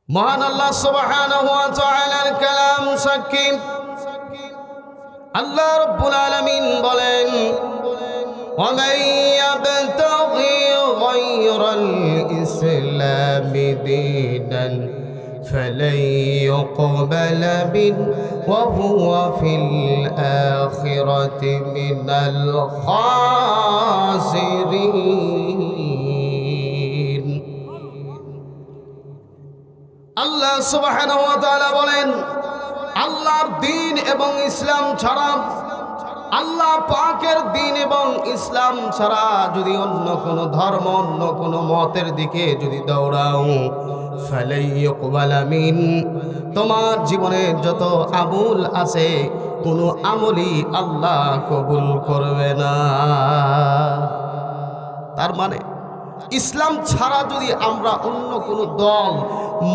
মহান আল্লাহ সুবহানাহু ওয়া তাআলার কালাম সাক্ষী আল্লাহ রাব্বুল আলামিন বলেন ওয়া মান ইয়াবতাগি গায়রাল ইসলামি দীনান ফালাই ইউকবালা মিন ওয়া হুয়া ফিল আখিরাতি মিনাল খাসিরিন। আল্লাহ সুবহানাহু ওয়া তাআলা বলেন আল্লাহর দ্বীন এবং ইসলাম ছাড়া, আল্লাহ পাকের দ্বীন এবং ইসলাম ছাড়া যদি অন্য কোনো ধর্ম, অন্য কোনো মতের দিকে যদি দৌড়াও, ফালাই ইউকবালা মিন, তোমার জীবনে যত আমল আছে কোনো আমলই আল্লাহ কবুল করবে না। তার মানে ইসলাম ছাড়া যদি আমরা অন্য কোনো দল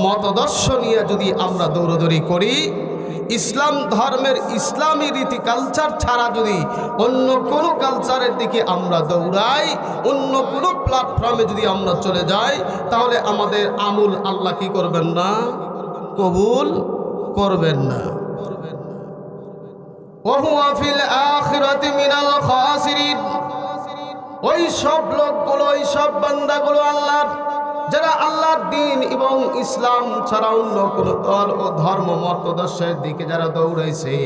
মতাদর্শ নিয়ে যদি আমরা দৌড়দৌড়ি করি, ইসলাম ধর্মের ইসলামী রীতি কালচার ছাড়া যদি অন্য কোনো কালচারের দিকে আমরা দৌড়াই, অন্য কোনো প্ল্যাটফর্মে যদি আমরা চলে যাই, তাহলে আমাদের আমল আল্লাহ কি করবেন না? কবুল করবেন না। ওয়া ফিল আখিরাতি মিনাল খাসিরিন, ওই সব লোকগুলো, ওই সব বান্দাগুলো আল্লাহর, যারা আল্লাহর দ্বীন এবং ইসলাম ছাড়া অন্য কোনো দল ও ধর্ম মতাদর্শের দিকে যারা দৌড়াইছে,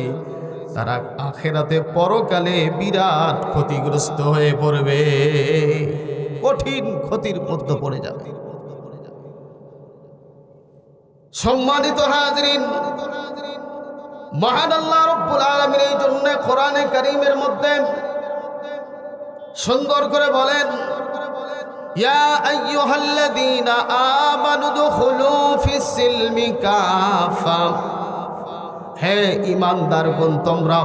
তারা আখিরাতে পরকালে বিরাট ক্ষতিগ্রস্ত হয়ে পড়বে, কঠিন ক্ষতির মধ্যে পড়ে যাবে। সম্মানিত হাজরিন, মহান আল্লাহ রাব্বুল আলামিন এই জন্য কোরআনে কারীমের মধ্যে সুন্দর করে বলেন ইয়া আইয়ুহাল্লাযীনা আমানু দুখুলু ফিস-সিলমি কাফা, হে ঈমানদারগণ তোমরা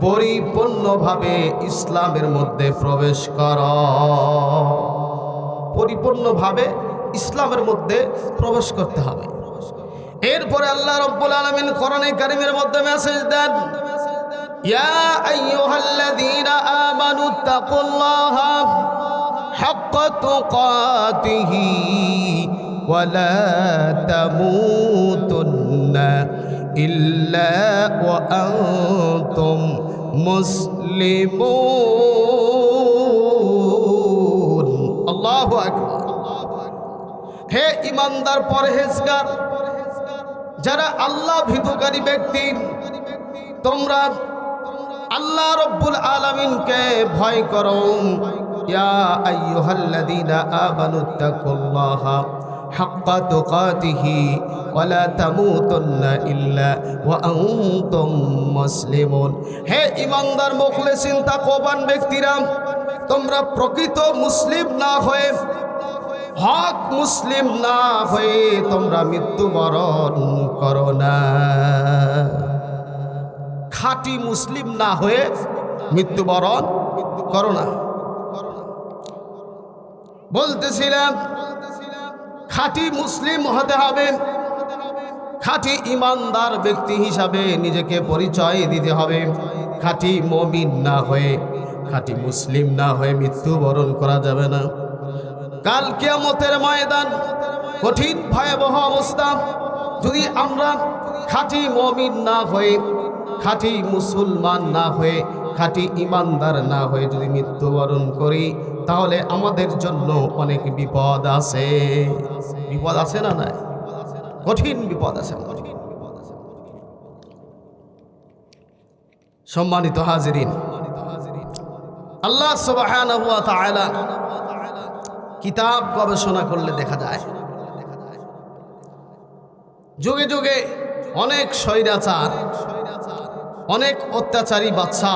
পরিপূর্ণভাবে ইসলামের মধ্যে প্রবেশ করো, পরিপূর্ণভাবে ইসলামের মধ্যে প্রবেশ করতে হবে। এরপরে আল্লাহ রাব্বুল আলামিন কোরআনে কারীমের মধ্যে মেসেজ দেন ইয়া আইয়ুহাল্লাযীনা আমানু তাকুল্লাহা হাক্কা তুকাতিহি ওয়া লা তামুতুন্না ইল্লা ওয়া আনতুম মুসলিমুন। আল্লাহু আকবার। হে ঈমানদার পরহেজগার, যারা আল্লাহ ভীতকারী ব্যক্তি, তোমরা আল্লাহ রাব্বুল আলামিনকে ভয় করো। ইয়া আইয়ুহাল্লাযীনা আমানু তাকুল্লাহা হাক্কা তুকাতিহি ওয়া লা তামুতুন্না ইল্লা ওয়া আনতুম মুসলিমুন। হে ঈমানদার মুখলিসিন তাকওয়াবান ব্যক্তিরা, তোমরা প্রকৃত মুসলিম না হয়ে, হক মুসলিম না হয়ে তোমরা মৃত্যুবরণ করো না। খাঁটি মুসলিম না হয়ে মৃত্যুবরণ করো না। বলতেছিলাম খাঁটি মুসলিম হতে হবে, খাঁটি ঈমানদার ব্যক্তি হিসাবে নিজেকে পরিচয় দিতে হবে। খাঁটি মুমিন না হয়ে, খাঁটি মুসলিম না হয়ে মৃত্যুবরণ করা যাবে না। কাল কিয়ামতের ময়দান কঠিন ভয়াবহ অবস্থা। যদি আমরা খাঁটি মুমিন না হয়ে, খাঁটি মুসলমান না হয়ে, খাঁটি ঈমানদার না হয়ে যদি মৃত্যুবরণ করি, তাহলে আমাদের জন্য অনেক বিপদ আছে। বিপদ আছে না? নাই, কঠিন বিপদ আছে। সম্মানিত হাজিরিন, আল্লাহ সুবহানাহু ওয়া তাআলা কিতাব গবেষণা করলে দেখা যায় যুগে যুগে অনেক স্বৈরাচার, অনেক অত্যাচারী বাদশা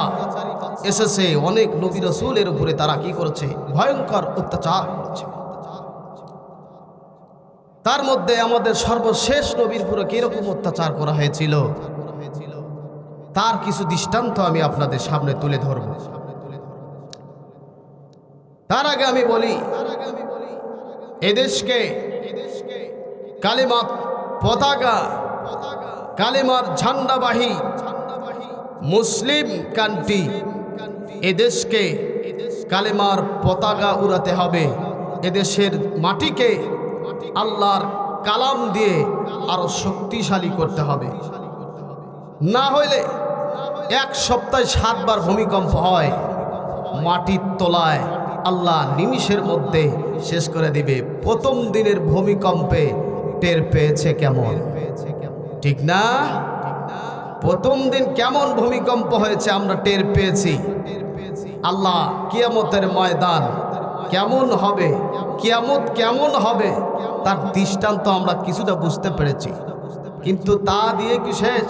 এসেছে, অনেক নবী রাসূলের উপরে তারা কি করেছে? ভয়ঙ্কর অত্যাচার করেছে। তার মধ্যে আমাদের সর্বশেষ নবীর উপরে কিরকম অত্যাচার করা হয়েছিল তার কিছু দৃষ্টান্ত আমি আপনাদের সামনে তুলে ধরব। তার আগে আমি বলি, এদেশকে কালিমার পতাকা, কালিমার ঝান্ডাবাহী মুসলিম কান্ট্রি, এদেশকে কালিমার পতাকা উড়াতে হবে। এদেশের মাটিকে আল্লাহর কালাম দিয়ে আরো শক্তিশালী করতে হবে। না হইলে 1 সপ্তাহে 7 বার ভূমিকম্প হয়, মাটির তলায় আল্লাহ নিমিষের মধ্যে শেষ করে দিবে। প্রথম দিনের ভূমিকম্পে টের পেয়েছে কেমন, ঠিক না? প্রথম দিন কেমন ভূমিকম্প হয়েছে আমরা টের পেয়েছি। আল্লাহ কিয়ামতের ময়দান কেমন হবে, কিয়ামত কেমন হবে তার দৃষ্টান্ত আমরা কিছুটা বুঝতে পেরেছি, কিন্তু তা দিয়ে কি শেষ?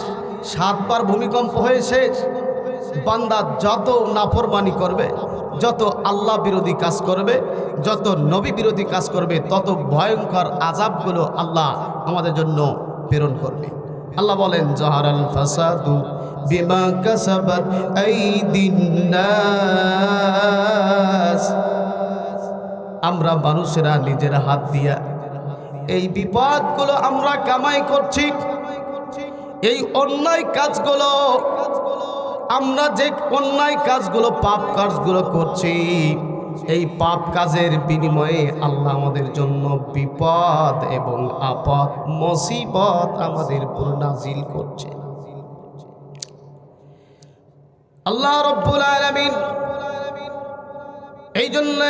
7 বার ভূমিকম্প হয়ে শেষ? বান্দা যত নাফরমানি করবে, যত আল্লাহ বিরোধী কাজ করবে, যত নবী বিরোধী কাজ করবে, তত ভয়ঙ্কর আযাবগুলো আল্লাহ আমাদের জন্য প্রেরণ করবে। আল্লাহ বলেন, জাহারাল ফাসাদু বিমা কাসাবাত আইদিন নাস, আমরা মানুষেরা নিজের হাত দিয়া এই বিপদগুলো আমরা কামাই করছি। এই অন্যায় কাজগুলো, আমরা যে অন্যায় কাজগুলো, পাপ কাজগুলো করছি, এই পাপ কাজের বিনিময়ে আল্লাহ আমাদের জন্য বিপদ এবং আপদ, মুসিবত আমাদের উপর নাজিল করছে। আল্লাহ রাব্বুল আলামিন এই জন্য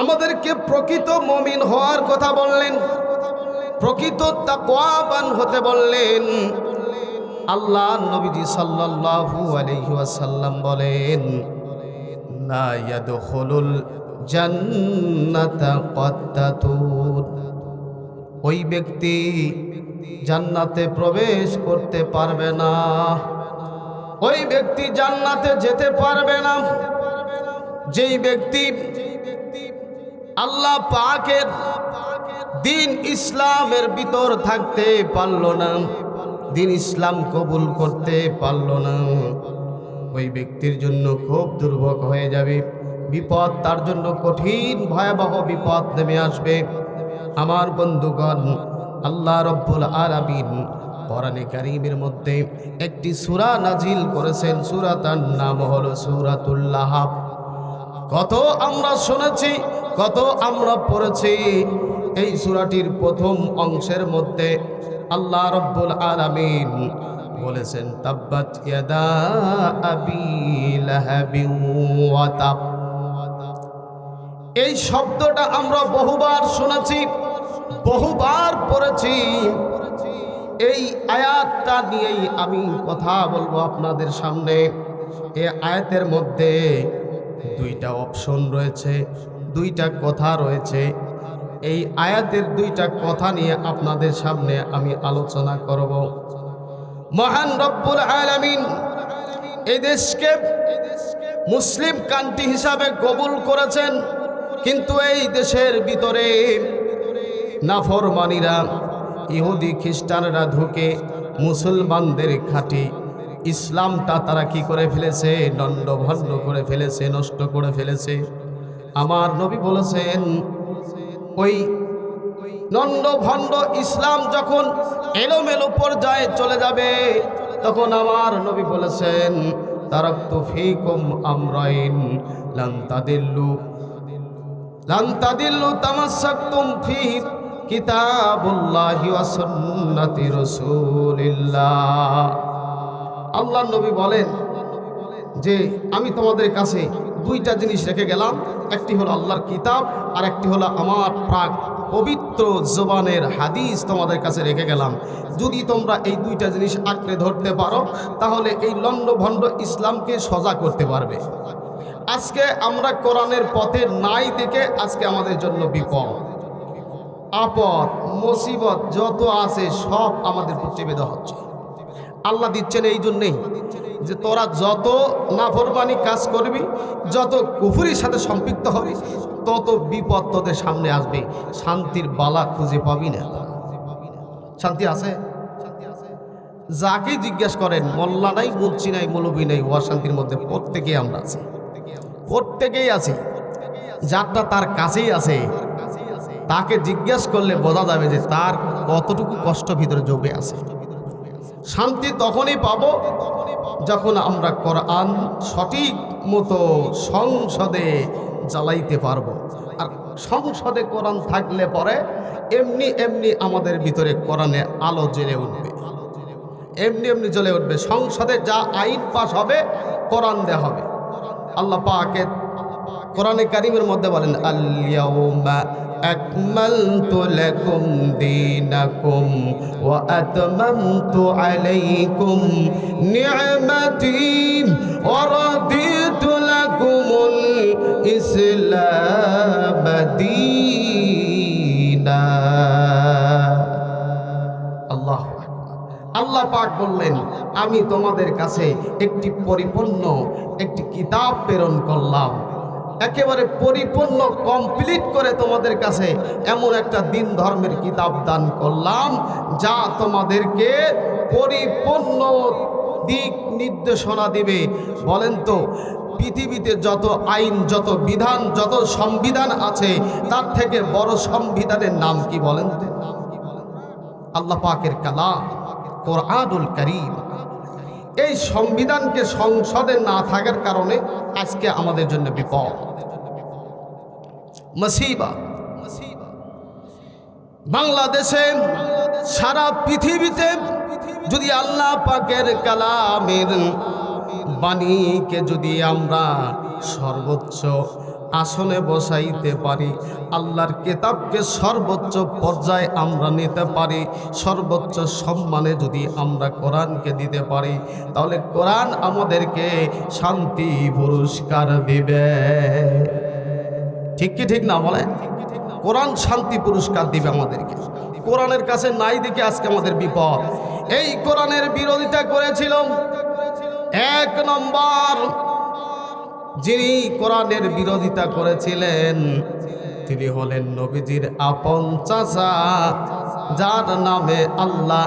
আমাদেরকে প্রকৃত মুমিন হওয়ার কথা বললেন, প্রকৃত তাকওয়াবান হতে বললেন। আল্লাহ নবীজি সাল্লাল্লাহু আলাইহি ওয়াসাল্লাম বলেন, লা ইয়াদখুলুল জান্নাতা কাত্তাতুন, ওই ব্যক্তি জান্নাতে প্রবেশ করতে পারবে না, ওই ব্যক্তি জান্নাতে যেতে পারবে না যেই ব্যক্তি আল্লাহ পাকের দিন ইসলামের ভিতর থাকতে পারল না, দিন ইসলাম কবুল করতে পারল না। ওই ব্যক্তির জন্য খুব দুর্ভোগ হয়ে যাবে, বিপদ তার জন্য কঠিন ভয়াবহ বিপদ নেমে আসবে। আমার বন্ধুগণ, আল্লাহ রব্বুল আলামিন কোরআনে কারীমের মধ্যে একটি সূরা নাজিল করেছেন, সূরাটার নাম হলো সূরাতুল লাহাব। কত আমরা শুনেছি, কত আমরা পড়েছি। এই সূরাটির প্রথম অংশের মধ্যে আল্লাহ রব্বুল আলামিন বলেছেন, তাব্বাত ইয়াদা আবি লাহাবিন ওয়া তাব। এই শব্দটা আমরা বহুবার শুনেছি, বহুবার পড়েছি। এই আয়াতটা নিয়েই আমি কথা বলবো আপনাদের সামনে। এই আয়াতের মধ্যে 2টা অপশন রয়েছে, 2টা কথা রয়েছে। এই আয়াতের 2টা কথা নিয়ে আপনাদের সামনে আমি আলোচনা করব। মহান রব্বুল আলামিন এই দেশকে মুসলিম কান্ট্রি হিসাবে কবুল করেছেন, কিন্তু এই দেশের ভিতরে নাফরমানিরা, ইহুদি খ্রিস্টানরা ঢুকে মুসলমানদের খাঁটি ইসলামটা তারা কি করে ফেলেছে? দণ্ডভণ্ড করে ফেলেছে, নষ্ট করে ফেলেছে। আমার নবী বলেছেন, ওই দণ্ডভণ্ড ইসলাম যখন এলোমেলো পর্যায়ে চলে যাবে, তখন আমার নবী বলেছেন, তারাকতু ফীকুম আমরাইন লান তাদিল্লু তামাসসাকতুম ফিহি কিতাবুল্লাহি ওয়া সুন্নতি রাসূলিল্লাহ। আল্লাহর নবী বলেন যে আমি তোমাদের কাছে 2টা জিনিস রেখে গেলাম, একটি হলো আল্লাহর কিতাব আর একটি হলো আমার প্রাক পবিত্র জবানের হাদিস তোমাদের কাছে রেখে গেলাম। যদি তোমরা এই 2টা জিনিস আঁকড়ে ধরতে পারো, তাহলে এই লণ্ডভণ্ড ইসলামকে সজা করতে পারবে। আজকে আমরা কোরআনের পথে নাই দেখে আজকে আমাদের জন্য বিপদ, আপদ, মুসিবত যত আছে সব আমাদের উপর চেপে দেওয়া হচ্ছে। আল্লাহ দিচ্ছেন এই জন্যেই যে তোরা যত নাফরমানি কাজ করবি, যত কুফরির সাথে সম্পৃক্ত হবি, তত বিপদ তোদের সামনে আসবে। শান্তির বালা খুঁজে পাবি না। শান্তি আছে? যাকে জিজ্ঞেস করেন, মোল্লা নাই, মুন্সি নাই, মৌলবি নাই, ও শান্তির মধ্যে প্রত্যেকেই আমরা আছি, প্রত্যেকেই আছি। যারটা তার কাছেই আছে, তাকে জিজ্ঞেস করলে বোঝা যাবে যে তার কতটুকু কষ্ট ভিতরে জমে আছে। শান্তি তখনই পাবো যখন আমরা কোরআন সঠিক মতো সংসদে জ্বালাইতে পারবো। আর সংসদে কোরআন থাকলে পরে এমনি এমনি আমাদের ভিতরে কোরআনে আলো জ্বলে উঠবে, এমনি এমনি জ্বলে উঠবে। সংসদে যা আইন পাস হবে কোরআন দেয়া হবে। আল্লাহ পাকের কোরআনে কারীমের মধ্যে বলেন, আল-ইয়াউমা আকমালতু লাকুম দীনাকুম ওয়া আতমামতু আলাইকুম নি'মাতি ওয়া রাদিতু লাকুমুল ইসলাম দীনা। আল্লাহ আল্লাহ পাক বললেন, আমি তোমাদের কাছে একটি পরিপূর্ণ একটি কিতাব প্রেরণ করলাম, একেবারে পরিপূর্ণ কমপ্লিট করে তোমাদের কাছে এমন একটা দিন ধর্মের কিতাব দান করলাম যা তোমাদেরকে পরিপূর্ণ দিক নির্দেশনা দিবে। বলেন তো, পৃথিবীতে যত আইন, যত বিধান, যত সংবিধান আছে তার থেকে বড় সংবিধানের নাম কি বলেন তো? আল্লাহ পাকের কালাম কোরআনুল কারীম। এই সংবিধানকে সংসদে না থাকার কারণে আজকে আমাদের জন্য বিপদ, মুসিবত। বাংলাদেশে, সারা পৃথিবীতে যদি আল্লাহ পাকের কালামের বাণীকে যদি আমরা সর্বোচ্চ আসনে বসাইতে পারি, আল্লাহর কিতাবকে সর্বোচ্চ পর্যায়ে আমরা নিতে পারি, সর্বোচ্চ সম্মানে যদি আমরা কোরআনকে দিতে পারি, তাহলে কোরআন আমাদেরকে শান্তি পুরস্কার দিবে। ঠিক কি ঠিক না বলে? কোরআন শান্তি পুরস্কার দিবে আমাদেরকে। কোরআনের কাছে নাই দেখে আজকে আমাদের বিপদ। এই কোরআনের বিরোধিতা করেছিল এক নম্বর, যিনি কোরআনের বিরোধিতা করেছিলেন তিনি হলেন নবীজির আপন চাচা, যার নামে আল্লাহ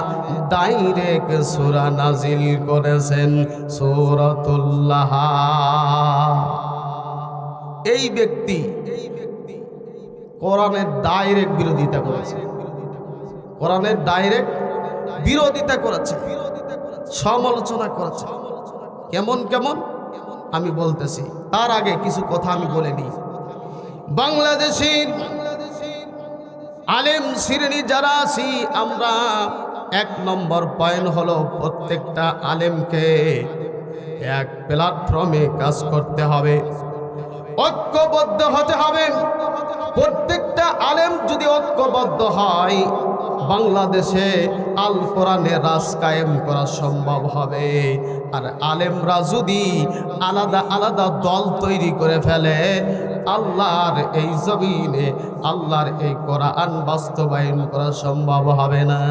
ডাইরেক্ট সূরা নাজিল করেছেন, সূরাতুল লাহা। এই ব্যক্তি কোরআনের ডাইরেক্ট বিরোধিতা করেছে, কোরআনের ডাইরেক্ট বিরোধিতা করেছে, সমালোচনা করেছে। কেমন কেমন আমি বলতেছি, তার আগে কিছু কথা আমি বলে নিই। বাংলাদেশের আলেম শ্রেণী যারা আছি আমরা, এক নম্বর পয়েন্ট হলো প্রত্যেকটা আলেমকে এক প্ল্যাটফর্মে কাজ করতে হবে, ঐক্যবদ্ধ হতে হবে। প্রত্যেকটা আলেম যদি ঐক্যবদ্ধ হয়, বাংলাদেশে আল কোরআনের রাজ কায়েম করা সম্ভব হবে। আর আলেমরা যদি আলাদা আলাদা দল তৈরি করে ফেলে, আল্লাহর এই জমিনে আল্লাহর এই কোরআন বাস্তবায়ন করা সম্ভব হবে না।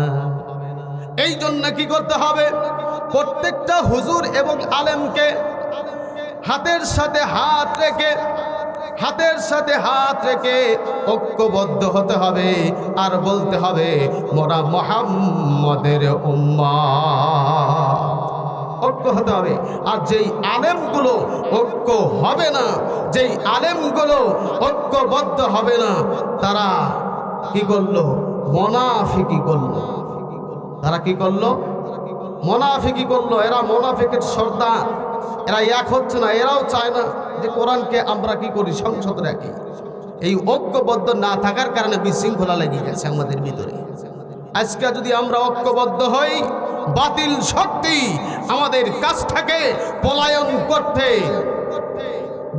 এই জন্য কি করতে হবে? প্রত্যেকটা হুজুর এবং আলেমকে হাতের সাথে হাত রেখে ঐক্যবদ্ধ হতে হবে, আর বলতে হবে মোরা মুহাম্মদের উম্মাহ। ঐক্য হতে হবে। আর যেই আলেমগুলো ঐক্য হবে না, যেই আলেমগুলো ঐক্যবদ্ধ হবে না, তারা কি করলো? মুনাফিকি করলো। তারা কি করলো? মুনাফিকি করলো। এরা মুনাফিকের সর্দার, এরা এক হচ্ছে না, এরাও চায় না যে কোরআনকে আমরা কি করি, সংসদ রাখি। এই ঐক্যবদ্ধ না থাকার কারণে বিশৃঙ্খলা লেগে গেছে আমাদের ভিতরে। আজকে যদি আমরা ঐক্যবদ্ধ হই, বাতিল শক্তি আমাদের কাছ থেকে পলায়ন করতে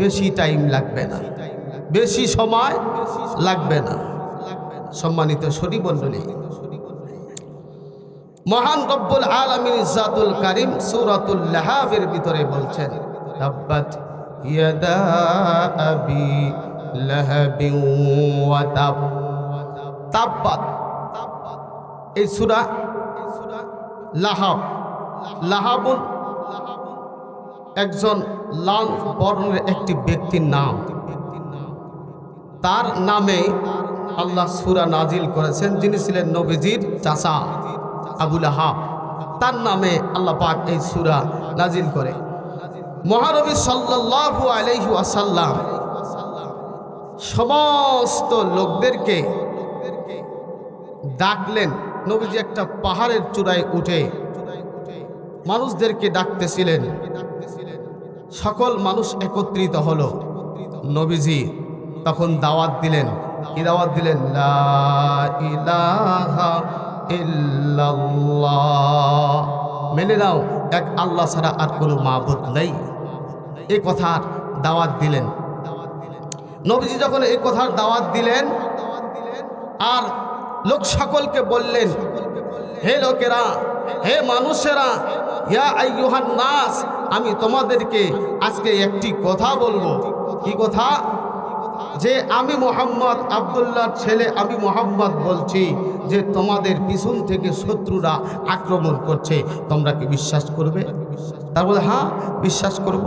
বেশি টাইম লাগবে না, বেশি সময় লাগবে না। সম্মানিত শরী মণ্ডলী, মহান রব্বুল আলামিন ইজ্জাতুল কারীম সূরাতুল লাহাবের ভিতরে বলছেন, তাব্বাত ইয়াদা আবি লাহাবিন ওয়া তাব। তাব্বাত, এই সূরা লাহাব, লাহাবুন একজন লাল বর্ণের একটি ব্যক্তির নাম। তার নামে আল্লাহ সূরা নাজিল করেছেন, যিনি ছিলেন নবীজির চাচা আবু লাহাব। তার নামে আল্লাহ পাক এই সূরা নাজিল করে। মহানবী সাল্লাল্লাহু আলাইহি ওয়াসাল্লাম সমস্ত লোকদেরকে ডাকলেন। নবীজি একটা পাহাড়ের চূড়ায় উঠে মানুষদেরকে ডাকতেছিলেন। সকল মানুষ একত্রিত হলো। নবীজি তখন দাওয়াত দিলেন, কি দাওয়াত দিলেন? লা ইলাহা ইল্লাল্লাহ, মেনে নাও এক আল্লাহ ছাড়া আর কোনো মাবুদ নেই, এই কথার দাওয়াত দিলেন। নবীজি যখন এই কথার দাওয়াত দিলেন আর লোক সকলকে বললেন, হে লোকেরা, হে মানুষেরা, ইয়া আইয়ুহান নাস, আমি তোমাদেরকে আজকে একটি কথা বলবো। কি কথা? যে আমি মোহাম্মদ আব্দুল্লাহর ছেলে, আমি মোহাম্মদ বলছি যে তোমাদের পিছন থেকে শত্রুরা আক্রমণ করছে, তোমরা কি বিশ্বাস করবে? তার বলে হ্যাঁ বিশ্বাস করব।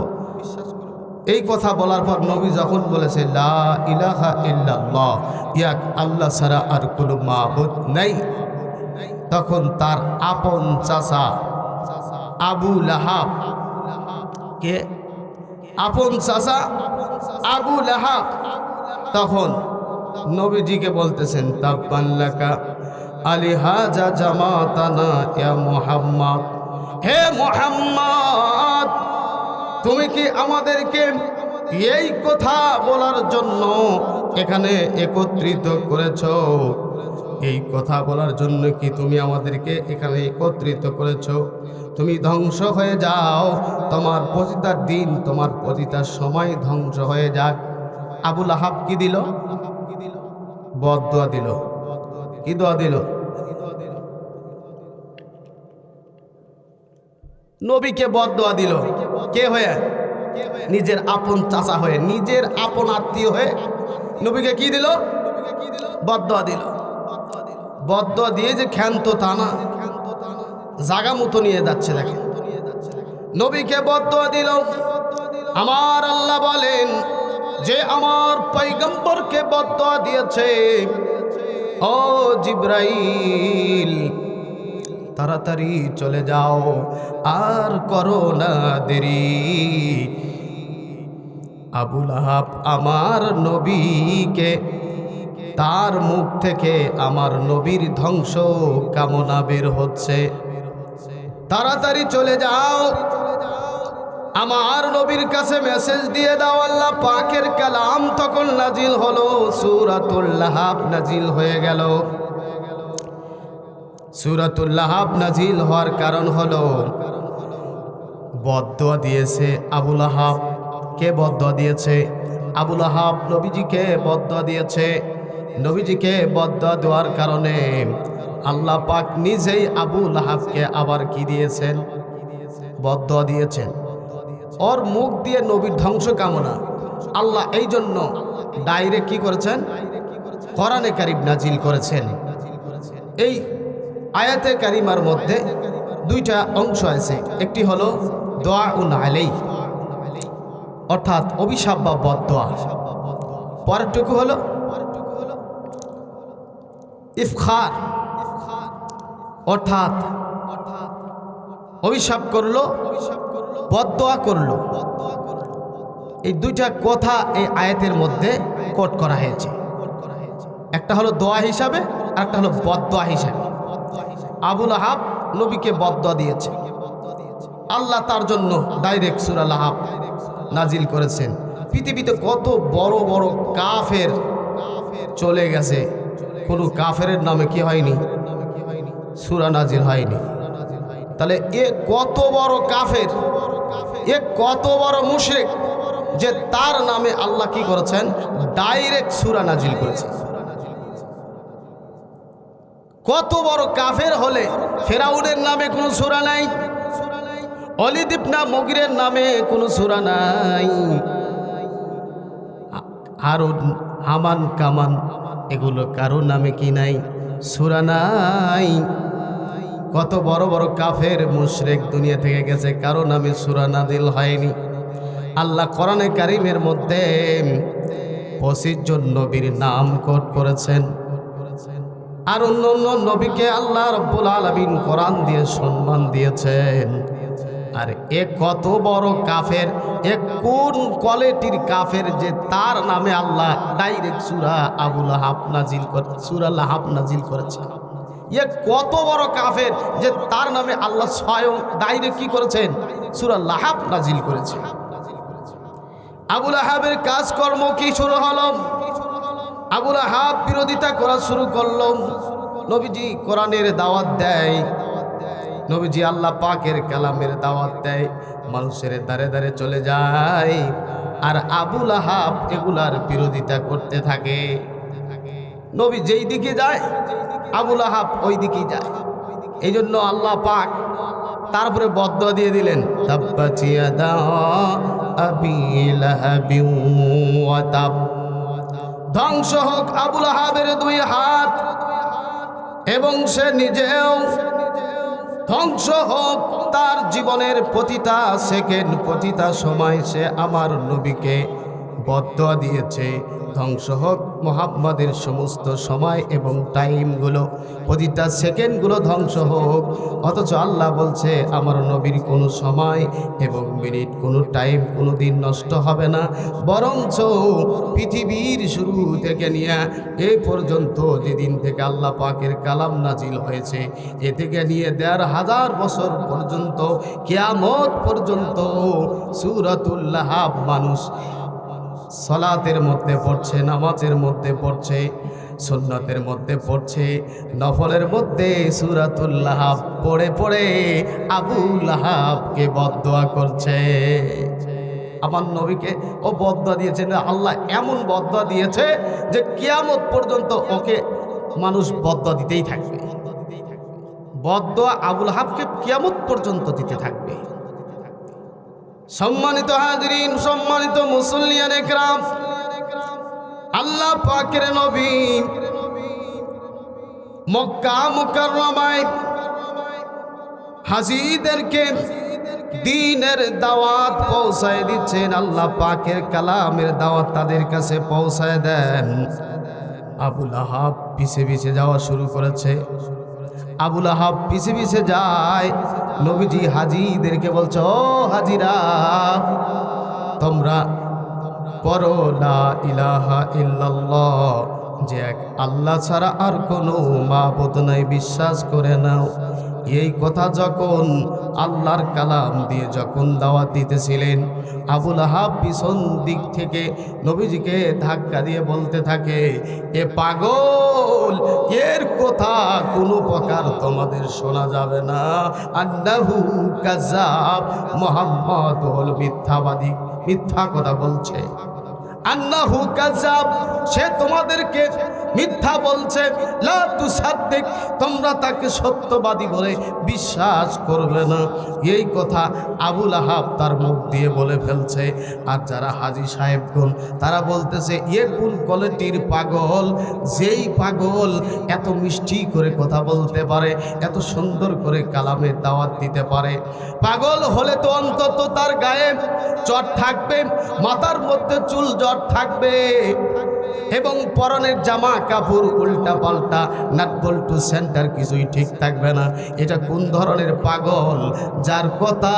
এই কথা বলার পর নবী যখন বলেছে লা ইলাহা ইল্লাল্লাহ, এক আল্লাহ ছাড়া আর কোনো মাবুদ নেই, তখন তার আপন চাচা আবু লাহাব, কে আপন চাচা আবু লাহাব, তখন নবীজিকে বলতেছেন তাব্বান লাকা আলিহাজা জামাতানা ইয়া মুহাম্মদ, হে মুহাম্মদ, তুমি কি আমাদেরকে এই কথা বলার জন্য এখানে একত্রিত করেছো? এই কথা বলার জন্য কি তুমি আমাদেরকে এখানে একত্রিত করেছো? তুমি ধ্বংস হয়ে যাও, তোমার পতিতার দিন, তোমার পতিতার সময় ধ্বংস হয়ে যাক। আবু লাহাব কি দিল? বদদুয়া দিল। কি দোয়া দিল? নবীকে বদদুয়া দিল। কে হয়ে? নিজের আপন চাচা হয়ে, নিজের আপন আত্মীয় হয়ে নবীকে কি দিল? বদদুয়া দিল। বদদুয়া দিয়ে যে ক্ষান্ত তা না, জাগা মতো নিয়ে যাচ্ছে। দেখেন, নবীকে বদদুয়া দিল। আমার আল্লাহ বলেন যে আমার পয়গম্বরকে বদদুয়া দিয়েছে, ও জিবরাইল তাড়াতাড়ি চলে যাও, আর করো না দেরি। আবু লাহাব আমার নবীকে, তার মুখ থেকে আমার নবীর ধ্বংস কামনা বের হচ্ছে, তাড়াতাড়ি চলে যাও, আমার নবীর কাছে মেসেজ দিয়ে দাও। আল্লাহ পাকের কালাম তখন নাজিল হলো, সূরাতুল লাহাব নাজিল হয়ে গেল। সূরাতুল লাহাব নাজিল হওয়ার কারণ হলো বদদুয়া দিয়েছে আবু লাহাব। কে বদদুয়া দিয়েছে? আবু লাহাব নবীজিকে বদদুয়া দিয়েছে। নবীজিকে বদদুয়া দেওয়ার কারণে আল্লাহ পাক নিজেই আবু লাহাবকে আবার কি দিয়েছেন? বদদুয়া দিয়েছেন। ওর মুখ দিয়ে নবীর ধ্বংস কামনা। আল্লাহ এই জন্য ডাইরেক্ট কি করেছেন? কোরআনে কারীম নাজিল করেছেন। এই আয়াতে কারিমার মধ্যে দুইটা অংশ আছে। একটি হলো দোয়াউন আলাইহি, অর্থাৎ অভিশাপ বা বদদোয়া। পরেরটুকু হলো ইফখার, অর্থাৎ অভিশাপ করলো, বদদোয়া করলো। এই দুইটা কথা এই আয়াতের মধ্যে কোট করা হয়েছে। একটা হলো দোয়া হিসাবে আর একটা হলো বদদোয়া হিসাবে। আবু লাহাব নবীকে বদদুয়া দিয়েছে, আল্লাহ তার জন্য ডাইরেক্ট সূরা লাহাব নাজিল করেছেন। পৃথিবীতে কত বড় বড় কাফের চলে গেছে, কোনো কাফের নামে কি হয়নি? সূরা নাজিল হয়নি। তাহলে এ কত বড় কাফের, এ কত বড় মুশরিক যে তার নামে আল্লাহ কি করেছেন? ডাইরেক্ট সূরা নাজিল করেছেন। কত বড় কাফের হলে ফেরাউনের নামে কোনো সূরা নাই, ওয়ালিদ ইবনে মুগীরের নামে কোনো সূরা নাই, হারুন হামান কামান এগুলো কারো নামে কি নাই? সূরা নাই। কত বড় বড় কাফের মুশরিক দুনিয়া থেকে গেছে, কারো নামে সূরা নাজিল হয়নি। আল্লাহ কোরআনে কারীমের মধ্যে 25 জন নবীর নাম কোট করেছেন। আর অন্য অন্য নবীকে আল্লাহ রাব্বুল আলামিন কোরআন দিয়ে সম্মান দিয়েছেন। আর এ কত বড় কাফের, এ কোন কোয়ালিটির কাফের যে তার নামে আল্লাহ ডাইরেক্ট সূরা আবু লাহাব নাজিল করে, সূরা লাহাব নাজিল করেছে। এ কত বড় কাফের যে তার নামে আল্লাহ স্বয়ং ডাইরেক্ট কি করেছেন? সূরা লাহাব নাজিল করেছে। আবু লাহাবের কাজকর্ম কি শুরু হলো? আবুল আহাব বিরোধিতা করা শুরু করলো। নবীজি কোরআনের দাওয়াত দেয়, নবীজি আল্লাহ পাকের কালামের দাওয়াত দেয়, মানুষের দ্বারে দ্বারে চলে যায়, আর আবুল আহাব এগুলার বিরোধিতা করতে থাকে। নবী যেই দিকে যায় আবুল আহাব ওই দিকেই যায়। এই জন্য আল্লাহ পাক তারপরে বদদুয়া দিয়ে দিলেন, তাব্বাত ইয়াদা আবি লাহাবিন ওয়া তাব, ধ্বংস হোক আবুল আহাবের দুই হাত এবং সে নিজেও ধ্বংস হোক। তার জীবনের প্রতিটা সেকেন্ড, প্রতিটা সময় সে আমার নবীকে বদদুয়া দিয়েছে। ধ্বংস হোক মুহাম্মাদের সমস্ত সময় এবং টাইমগুলো, প্রতিটা সেকেন্ডগুলো ধ্বংস হোক। অথচ আল্লাহ বলছে আমার নবীর কোনো সময় এবং মিনিট, কোনো টাইম, কোনো দিন নষ্ট হবে না, বরঞ্চ পৃথিবীর শুরু থেকে নিয়ে এই পর্যন্ত, যেদিন থেকে আল্লাহ পাকের কালাম নাজিল হয়েছে, এ থেকে নিয়ে ১,৫০০ বছর পর্যন্ত, কিয়ামত পর্যন্ত সূরাতুল লাহাব মানুষ সালাতের মধ্যে পড়ছে, নামাজের মধ্যে পড়ছে, সুন্নতের মধ্যে পড়ছে, নফলের মধ্যে সূরাতুল লাহাব পড়ে পড়ে আবু লাহাবকে বদদুয়া করছে। আমার নবীকে ও বদদুয়া দিয়েছে, আল্লাহ এমন বদদুয়া দিয়েছে যে কিয়ামত পর্যন্ত ওকে মানুষ বদদুয়া দিতেই থাকবে। বদদুয়া আবু লাহাবকে কিয়ামত পর্যন্ত দিতে থাকবে। সম্মানিত হাজরিন, সম্মানিত মুসল্লিয়ান একরাম, আল্লাহ পাকের নবী মক্কা মুকাররমায় হাজীদেরকে দ্বীনের দাওয়াত পৌঁছায় দিচ্ছেন। আল্লাহ পাকের কালামের দাওয়াত তাদের কাছে পৌঁছায় দেন। আবু লাহাব পিছে পিছে যাওয়া শুরু করেছে। আবু লাহাব পিছে পিছে যায়। নবীজি হাজীদেরকে বলছে, ও হাজিরা, তোমরা পড়ো লা ইলাহা ইল্লাল্লাহ, যে এক আল্লাহ ছাড়া আর কোনো মাবুদ নাই, বিশ্বাস করে নাও। এই কথা যখন আল্লাহর কালাম দিয়ে যখন দাওয়াত দিতেছিলেন, আবু লাহাব পিছন দিক থেকে নবীজিকে ধাক্কা দিয়ে বলতে থাকে, এ পাগল, এর কথা কোনো প্রকার তোমাদের শোনা যাবে না। আন্নাহু কাযাব, মুহাম্মদ হল মিথ্যাবাদী, মিথ্যা কথা বলছে। আন্নাহু কাযাব, সে তোমাদেরকে মিথ্যা বলছে। লা তুসাদ্দিক, তোমরা তাকে সত্যবাদী বলে বিশ্বাস করবে না। এই কথা আবু লাহাব তার মুখ দিয়ে বলে ফেলছে। আর যারা হাজী সাহেবগণ তারা বলতেছে, এ কোন কোয়ালিটির পাগল, যেই পাগল এত মিষ্টি করে কথা বলতে পারে, এত সুন্দর করে কালামের দাওয়াত দিতে পারে। পাগল হলে তো অন্তত তার গায়ে চট থাকবে, মাথার মধ্যে চুল জট থাকবে, এবং পরনের জামা কাপড় উল্টা পাল্টা, নাট বল্টু সেন্টার কিছুই ঠিক থাকবে না। এটা কোন ধরনের পাগল, যার কথা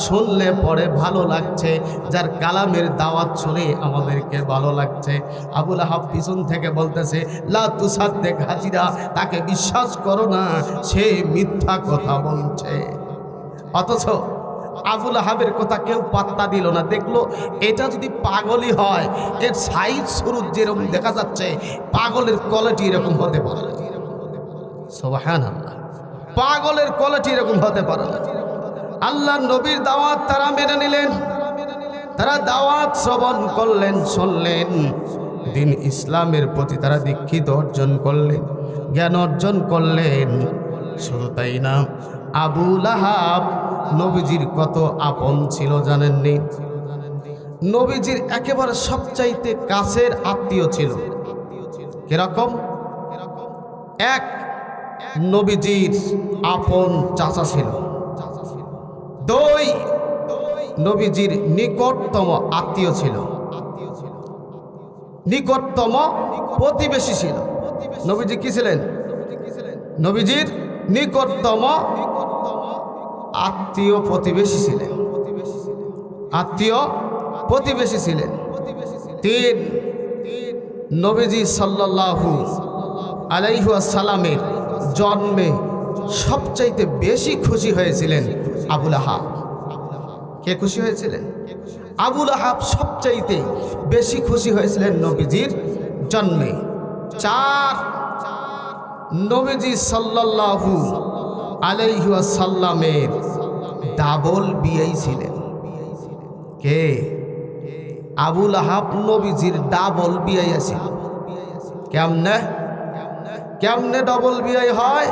শুনলে পরে ভালো লাগছে, যার কালামের দাওয়াত শুনে আমাদেরকে ভালো লাগছে। আবু লাহাব পিছন থেকে বলতেছে, লা তুসাদ্দিক হাজিরা, তাকে বিশ্বাস করো না, সে মিথ্যা কথা বলছে। অথচ আবু লাহাবের কথা কেউ পাত্তা দিল না। দেখলো এটা যদি পাগলই হয়, এর সাইজ স্বরূপ যেরকম দেখা যাচ্ছে, পাগলের কোয়ালিটি এরকম হতে পারে না। সুবহানাল্লাহ, পাগলের কোয়ালিটি এরকম হতে পারে না। আল্লাহ নবীর দাওয়াত তারা মেনে নিলেন, তারা দাওয়াত শ্রবণ করলেন, শুনলেন, দিন ইসলামের প্রতি তারা দীক্ষিত অর্জন করলেন, জ্ঞান অর্জন করলেন। শুধু তাই না, আবু লাহাব নবীজির কত আপন ছিল জানেননি? নবীজির একেবারে সবচাইতে কাছের আত্মীয় ছিল। কিরকম? এক, নবীজির আপন চাচা ছিল। দুই, নবীজির নিকটতম আত্মীয় ছিল, নিকটতম প্রতিবেশী ছিল। নবীজি কি ছিলেন? নবীজির নিকটতম আত্মীয় প্রতিবেশী ছিলেন, আত্মীয় প্রতিবেশী ছিলেন। তিন, নবীজি সাল্লাল্লাহু আলাইহি ওয়াসাল্লামের জন্মে সবচাইতে বেশি খুশি হয়েছিলেন আবু লাহাব। কে খুশি হয়েছিলেন? আবু লাহাব সবচাইতে বেশি খুশি হয়েছিলেন নবীজির জন্মে। চার, নবীজি সাল্লাল্লাহু আলাইহি ওয়াসাল্লামের ডাবল বিয়ে ছিলেন। কে? আবু লাহাব নবীজির ডাবল বিয়ে ছিল। কেমনে কেমনে ডবল বিয়ে হয়?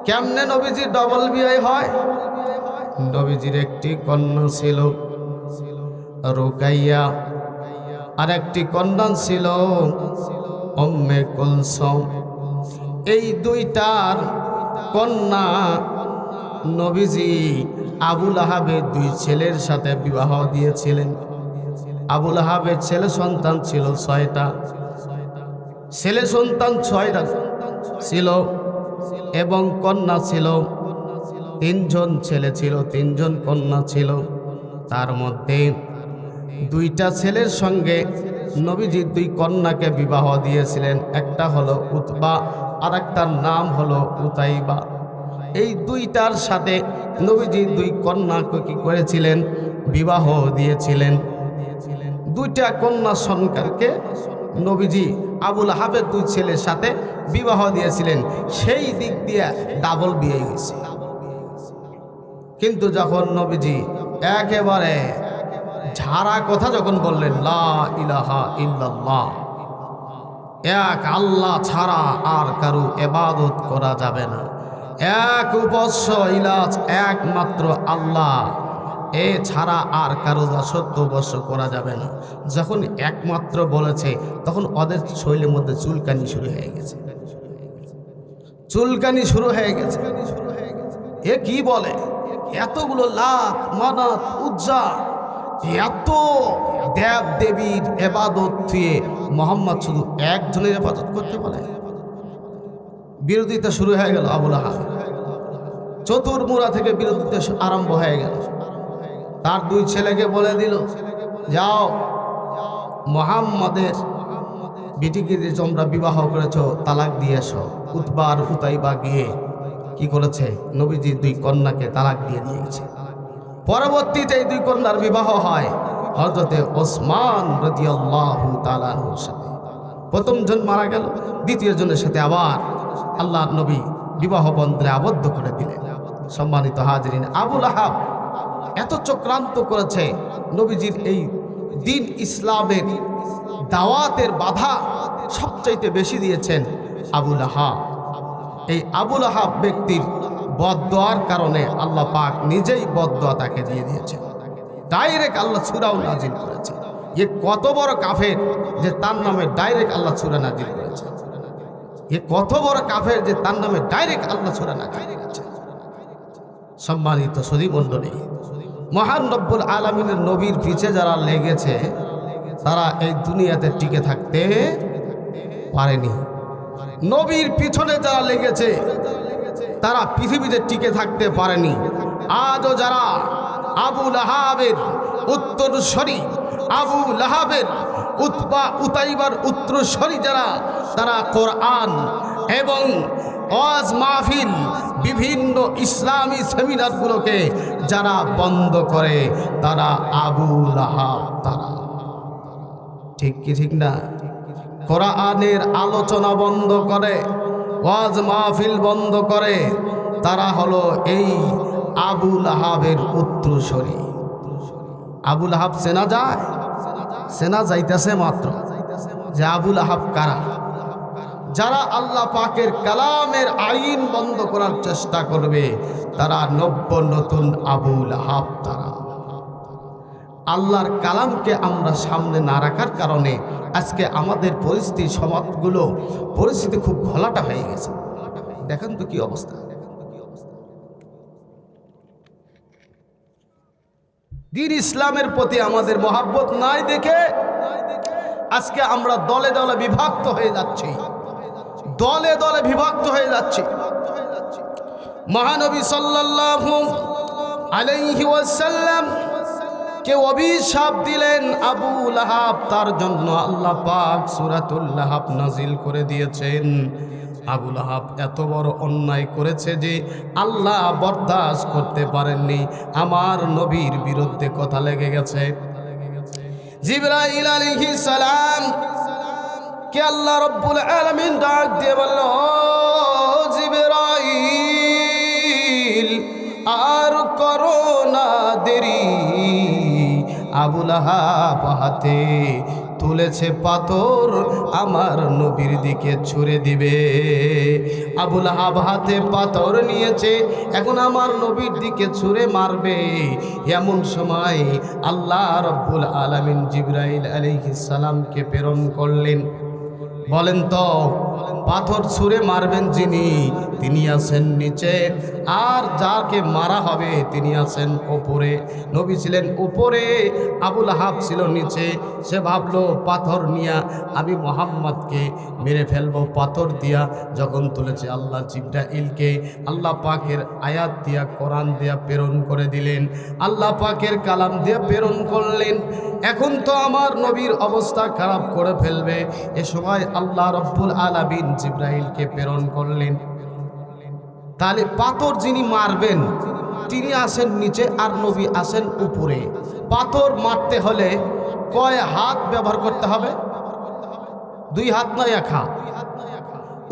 কেমনে নবীজির ডবল বিয়ে হয়? নবীজির একটি কন্যা ছিল রুকাইয়া, আর একটি কন্যা ছিল উম্মে কুলসুম। এই দুইটার কন্যা নবীজি আবু লাহাবের দুই ছেলের সাথে বিবাহ দিয়েছিলেন। আবু লাহাবের ছেলে সন্তান ছিল 6টা, ছেলে সন্তান 6টা ছিল এবং কন্যা ছিল 3জন। ছেলে ছিল 3জন, কন্যা ছিল। তার মধ্যে 2টা ছেলের সঙ্গে নবীজি 2 কন্যাকে বিবাহ দিয়েছিলেন। একটা হলো উতবা আর একটার নাম হলো উতাইবা। এই 2টার সাথে নবীজি 2 কন্যাকে কি করেছিলেন? বিবাহ দিয়েছিলেন। 2টা কন্যা সন্তানকে নবীজি আবু লাহাবের 2 ছেলের সাথে বিবাহ দিয়েছিলেন। সেই দিক দিয়ে ডাবল বিয়ে হয়েছে। কিন্তু যখন নবীজি একেবারে ঝাড়া কথা যখন বললেন, লা ইলাহা ইল্লাল্লাহ, এক আল্লাহ ছাড়া আর কারো ইবাদত করা যাবে না, এক উপাস্য ইলাহ একমাত্র আল্লাহ, এ ছাড়া আর কারো দাসত্ব বশ করা যাবে না, যখন একমাত্র বলেছে তখন ওদের শরীরের মধ্যে চুলকানি শুরু হয়ে গেছে। চুলকানি শুরু হয়ে গেছে। এ কি বলে? এতগুলো লাত মানাত উজ্জা, এত দেব দেবীর ইবাদত দিয়ে মোহাম্মদ শুধু একজনের ইবাদত করতে বলে? বিরোধিতা শুরু হয়ে গেল আবু লাহাব। চতুর্মুরা থেকে বিরোধিতা আরম্ভ হয়ে গেল। তার 2 ছেলেকে বলে দিল, যাও মোহাম্মদের বিটিকে যে তোমরা বিবাহ করেছো তালাক দিয়ে এসো। উতবা আর উতাইবা গিয়ে কি করেছে? নবীজি 2 কন্যাকে তালাক দিয়ে দিয়েছে। পরবর্তীতে এই 2 কন্যার বিবাহ হয় হযরতে ওসমান রাদিয়াল্লাহু তাআলা আনহুর সাথে। প্রথম জন মারা গেল, দ্বিতীয় জনের সাথে আবার আল্লাহর নবী বিবাহ বন্ধনে আবদ্ধ করে দিলেন। সম্মানিত হাজিরিন, আবু লাহাব এত চক্রান্ত করেছে। নবীজির এই দিন ইসলামের দাওয়াতের বাধা সবচাইতে বেশি দিয়েছেন আবু লাহাব। এই আবু লাহাব ব্যক্তির বদদোয়ার কারণে আল্লাহ পাক নিজেই বদদোয়া তাকে দিয়ে দিয়েছেন। ডাইরেক্ট আল্লাহ সূরাও নাজিল করেছে। এ কত বড় কাফের যে তার নামে ডাইরেক্ট আল্লাহ সূরা নাজিল করেছে। এ কত বড় কাফের যে তার নামে ডাইরেক্ট আল্লাহ সূরা নাজিল করেছে। সম্মানিত সুধী মণ্ডলী, মহান রব্বুল আলামিনের নবীর পিছে যারা লেগেছে তারা এই দুনিয়াতে টিকে থাকতে পারেনি। নবীর পিছনে যারা লেগেছে তারা পৃথিবীতে টিকে থাকতে পারেনি। আজও যারা আবু লাহাবের উত্তরসূরি, আবু লাহাবের উতবা উতাইবার উত্তরসূরি যারা, তারা কোরআন এবং ওয়াজ মাহফিল, বিভিন্ন ইসলামী সেমিনারগুলোকে যারা বন্ধ করে তারা আবু লাহাব। তারা ঠিক কি ঠিক না? কোরআনের আলোচনা বন্ধ করে, ওয়াজ মাহফিল বন্ধ করে, তারা হলো এই আবু লাহাবের উত্তরসূরি। আবু লাহাব চেনা যায়? চেনা যাইতেছে মাত্র যে আবু লাহাব কারা। যারা আল্লাহ পাকের কালামের আইন বন্ধ করার চেষ্টা করবে তারা নতুন আবু লাহাব। তারা আল্লাহর কালামকে আমরা সামনে না রাখার কারণে আজকে আমাদের পরিস্থিতি, সমাজগুলো পরিস্থিতি খুব ঘোলাটা হয়ে গেছে। দেখেন তো কি অবস্থা। দ্বীন ইসলামের প্রতি আমাদের মহাব্বত নাই দেখে আজকে আমরা দলে দলে বিভক্ত হয়ে যাচ্ছি, দলে দলে বিভক্ত হয়ে যাচ্ছি। মহানবী সাল্লাল্লাহু আলাইহি ওয়াসাল্লাম কে অভিশাপ দিলেন আবু লাহাব, তার জন্য আল্লাহ পাক সূরাতুল লাহাব নাজিল করে দিয়েছেন। আবু লাহাব এত বড় অন্যায় করেছে যে আল্লাহ বরদাস্ত করতে পারেননি। আমার নবীর বিরুদ্ধে কথা লেগে গেছে। জিবরাইল আলাইহিস সালাম কে আল্লাহ রব্বুল আলামিন ডাক দিয়ে বলল, জিবরাইল আর করো না দেরি, আবু লাহাব হাতে তুলেছে পাথর আমার নবীর দিকে ছুঁড়ে দিবে। আবু লাহাব হাতে পাথর নিয়েছে, এখন আমার নবীর দিকে ছুঁড়ে মারবে। এমন সময় আল্লাহ রব্বুল আলামিন জিবরাইল আলাইহিস সালামকে প্রেরণ করলেন। বলেন তো, পাথর ছুঁড়ে মারবেন যিনি, তিনি আছেন নিচে, আর যাকে মারা হবে তিনি আছেন উপরে। নবী ছিলেন উপরে, আবু লাহাব ছিল নিচে। সে ভাবলো পাথর নিয়া আমি মুহাম্মদকে মেরে ফেলবো পাথর দিয়া। যখন তুলেছে আল্লাহ জিবরাইলকে আল্লাহ পাকের আয়াত দিয়া, কোরআন দিয়া প্রেরণ করে দিলেন, আল্লাহ পাকের কালাম দিয়া প্রেরণ করলেন। এখন তো আমার নবীর অবস্থা খারাপ করে ফেলবে। এ সময় আল্লাহ রব্বুল আলামিন জিবরাইলকে প্রেরণ করলেন। তাহলে পাথর যিনি মারবেন তিনি আসেন নিচে আর নবী আসেন উপরে। পাথর মারতে হলে কয় হাত ব্যবহার করতে হবে? 2 হাত না 1 হাত?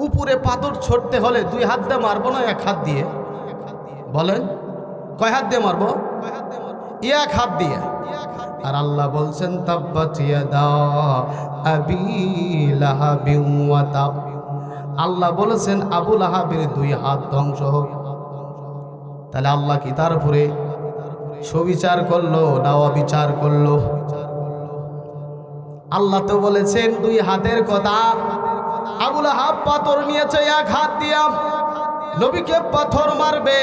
উপরে পাথর ছড়তে হলে 2 হাত দিয়ে মারবো না 1 হাত দিয়ে? বলেন কয় হাত দিয়ে মারবো? 1 হাত দিয়ে। আর আল্লাহ বলছেন তাব্বাত ইয়াদা আবি লাহাবিন ওয়া তাব। আল্লাহ বলেছেন আবু লাহাবের 2 হাত ধ্বংস হোক। তাহলে আল্লাহ কি তার উপরে সুবিচার করলো না অবিচার করলো? আল্লাহ তো বলেছেন 2 হাতের কথা। আবু লাহাব পাথর নিয়েছে 1 হাত দিয়া, নবীকে পাথর মারবে,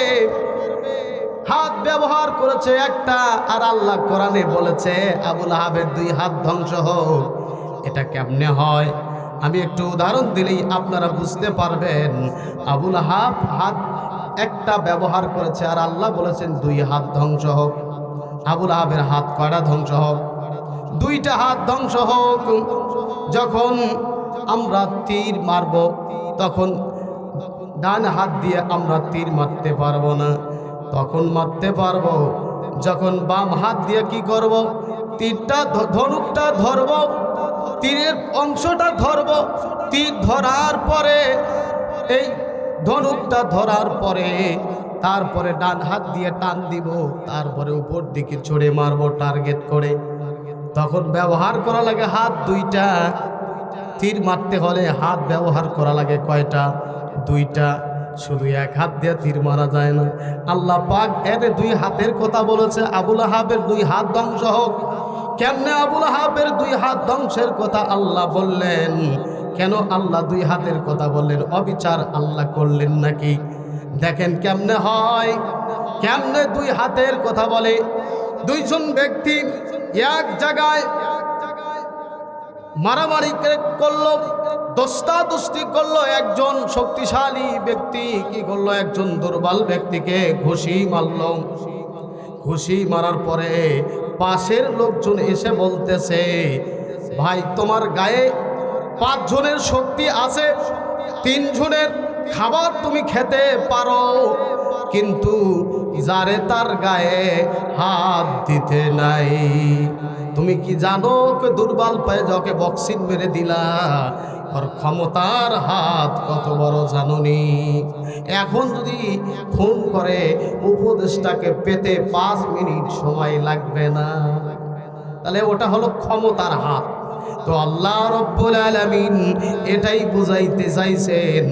হাত ব্যবহার করেছে একটা। আর আল্লাহ কোরআনে বলেছে আবু লাহাবের 2 হাত ধ্বংস হোক। এটা কেমনে হয়? আমি একটু উদাহরণ দিলেই আপনারা বুঝতে পারবেন। আবু লাহাব হাত একটা ব্যবহার করেছে, আর আল্লাহ বলেছেন 2 হাত ধ্বংস হোক। আবু লাহাবের হাত কয়টা ধ্বংস হোক? 2টা হাত ধ্বংস হোক। যখন আমরা তীর মারব তখন ডান হাত দিয়ে আমরা তীর মারতে পারবো না, তখন মারতে পারবো যখন বাম হাত দিয়ে কি করব? তীরটা ধনুকটা ধরব, তীরের অংশটা ধরব। তীর ধরার পরে এই ধনুকটা ধরার পরে তারপরে ডান হাত দিয়ে টান দিব, তারপরে উপর দিকে ছড়ে মারবো টার্গেট করে। তখন ব্যবহার করা লাগে হাত 2টা। তীর মারতে হলে হাত ব্যবহার করা লাগে কয়টা? 2টা। শুধু 1 হাত দিয়ে তীর মারা যায় না। আল্লাহ পাক এর 2 হাতের কথা বলেছে। আবু লাহাবের 2 হাত ধ্বংস হোক। কেমনে আবু লাহাবের 2 হাত ধ্বংসের কথা আল্লাহ বললেন? কেন আল্লাহ 2 হাতের কথা বললেন? অবিচার আল্লাহ করলেন নাকি? দেখেন কেমনে হয়, কেমনে 2 হাতের কথা বলে। 2 জন ব্যক্তি এক জায়গায় মারামারি করলো, দস্তাদস্তি করলো। একজন শক্তিশালী ব্যক্তি কি করলো? একজন দুর্বল ব্যক্তিকে ঘুষি মারল। ঘুষি মারার পরে পাশের লোকজন এসে বলতেছে, ভাই তোমার গায়ে 5 জনের শক্তি আছে, 3 জনের খাবার তুমি খেতে পারো, কিন্তু যারে তার গায়ে হাত দিতে নাই। তুমি কি জানো দুর্বল পায়ে যাকে বক্সিং মেরে দিলা, ওর ক্ষমতার হাত কত বড় জানোনি? এখন যদি ফোন করে উপদেশটাকে পেতে 5 মিনিট সময় লাগবে না, তাহলে ওটা হলো ক্ষমতার হাত। তো আল্লাহ রব্বুল আলামিন এটাই বুঝাইতে চাইছেন।